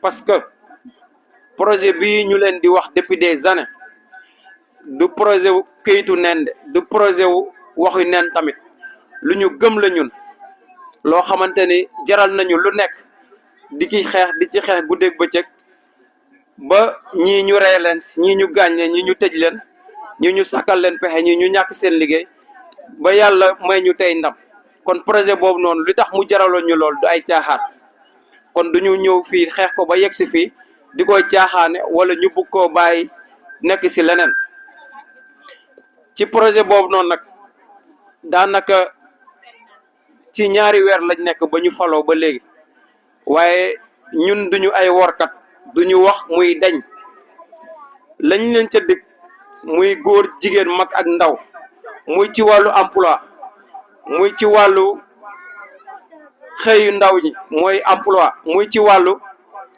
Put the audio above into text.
parce que projet bii ñu leen di wax depuis des années du projet wu këyitu nen de du projet wu waxu nen tamit lu ñu gëm la ñun loo xamante ni jaral nañu lu nekk di ci xeex guddeeg bëccëg ba ñii ñu rey leen ñii ñu gaañ leen ñii ñu tëj leen ñii ñu sàkkal leen pexe ñii ñu ñàkk seen liggéey ba yàlla may ñu tey ndam kon projet boobu noonu li tax mu jaraloon ñu lool du ay caaxaan kon duñu ñëw fii xeex ko ba yegg si fii di koy caaxaane wala ñu bugg koo bàyyi nekk si leneen ci projet boobu noonu nag daanaka ci ñaari weer lañ nekk ba ñu faloo ba léegi waaye ñun duñu ay workat duñu wax muy dañ lañ leen ca dig muy góor jigéen mag ak ndaw muy ci wàllu emploi muy ci wàllu xëyu ndaw ñi mooy emploi muy ci wàllu